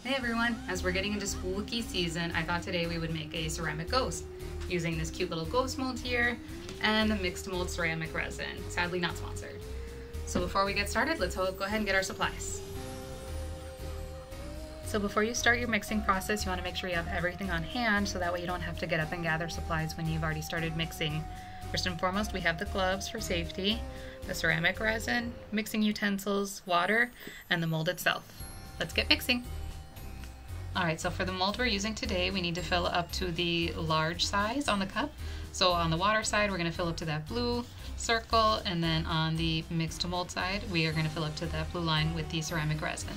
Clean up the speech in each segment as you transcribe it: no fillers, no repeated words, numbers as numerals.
Hey everyone, as we're getting into spooky season, I thought today we would make a ceramic ghost using this cute little ghost mold here and the Mix2Mold Ceramic Resin. Sadly not sponsored. So before we get started, let's go ahead and get our supplies. So before you start your mixing process, you want to make sure you have everything on hand so that way you don't have to get up and gather supplies when you've already started mixing. First and foremost, we have the gloves for safety, the ceramic resin, mixing utensils, water, and the mold itself. Let's get mixing. Alright, so for the mold we're using today, we need to fill up to the large size on the cup. So on the water side, we're going to fill up to that blue circle, and then on the Mix2Mold side, we are going to fill up to that blue line with the ceramic resin.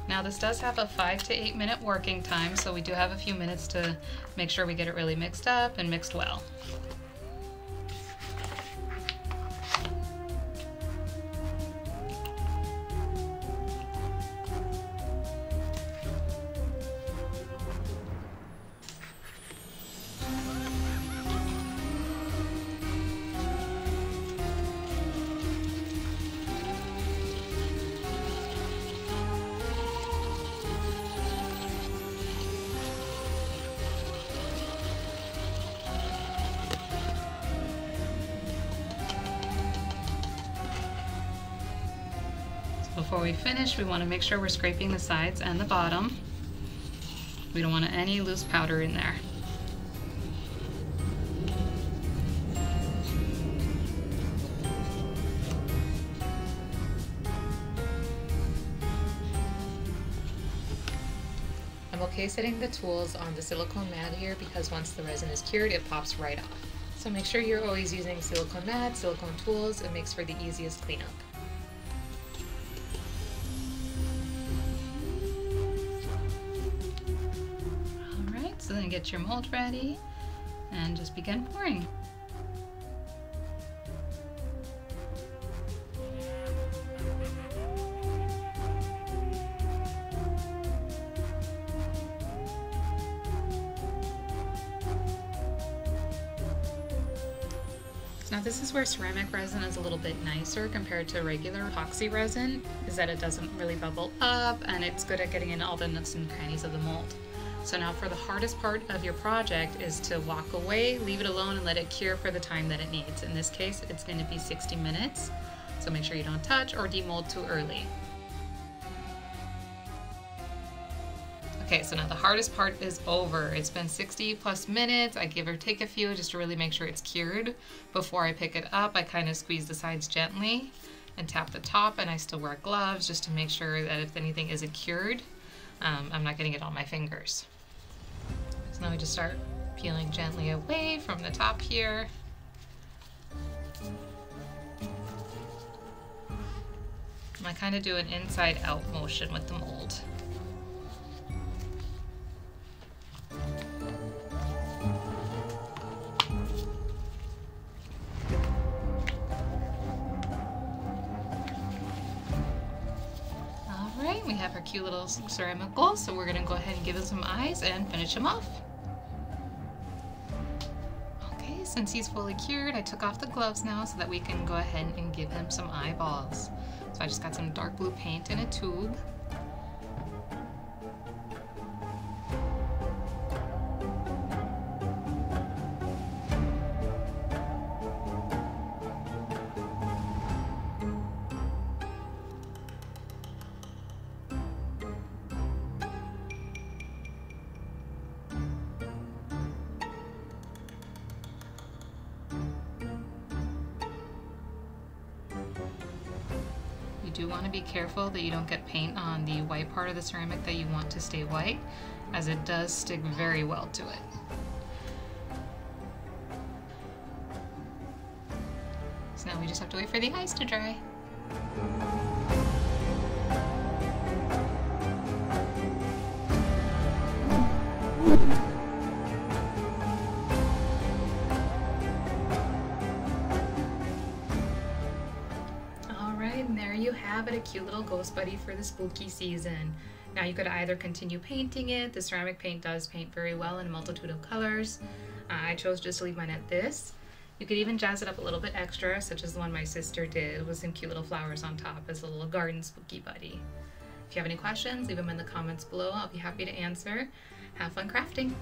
Now this does have a 5 to 8 minute working time, so we do have a few minutes to make sure we get it really mixed up and mixed well. Before we finish, we want to make sure we're scraping the sides and the bottom. We don't want any loose powder in there. I'm okay setting the tools on the silicone mat here because once the resin is cured, it pops right off. So make sure you're always using silicone mat, silicone tools. It makes for the easiest cleanup. So then get your mold ready and just begin pouring. Now this is where ceramic resin is a little bit nicer compared to regular epoxy resin, is that it doesn't really bubble up and it's good at getting in all the nooks and crannies of the mold. So now for the hardest part of your project is to walk away, leave it alone, and let it cure for the time that it needs. In this case, it's going to be 60 minutes. So make sure you don't touch or demold too early. Okay, so now the hardest part is over. It's been 60 plus minutes. I give or take a few just to really make sure it's cured. Before I pick it up, I kind of squeeze the sides gently and tap the top, and I still wear gloves just to make sure that if anything isn't cured, I'm not getting it on my fingers. So now we just start peeling gently away from the top here. And I kind of do an inside out motion with the mold. Alright, we have our cute little ceramic gold, so we're going to go ahead and give him some eyes and finish him off. Okay, since he's fully cured, I took off the gloves now so that we can go ahead and give him some eyeballs. So I just got some dark blue paint in a tube. You do want to be careful that you don't get paint on the white part of the ceramic that you want to stay white, as it does stick very well to it. So now we just have to wait for the eyes to dry. And there you have it, a cute little ghost buddy for the spooky season. Now you could either continue painting it. The ceramic paint does paint very well in a multitude of colors. I chose just to leave mine at this. You could even jazz it up a little bit extra, such as the one my sister did with some cute little flowers on top as a little garden spooky buddy. If you have any questions, leave them in the comments below. I'll be happy to answer. Have fun crafting!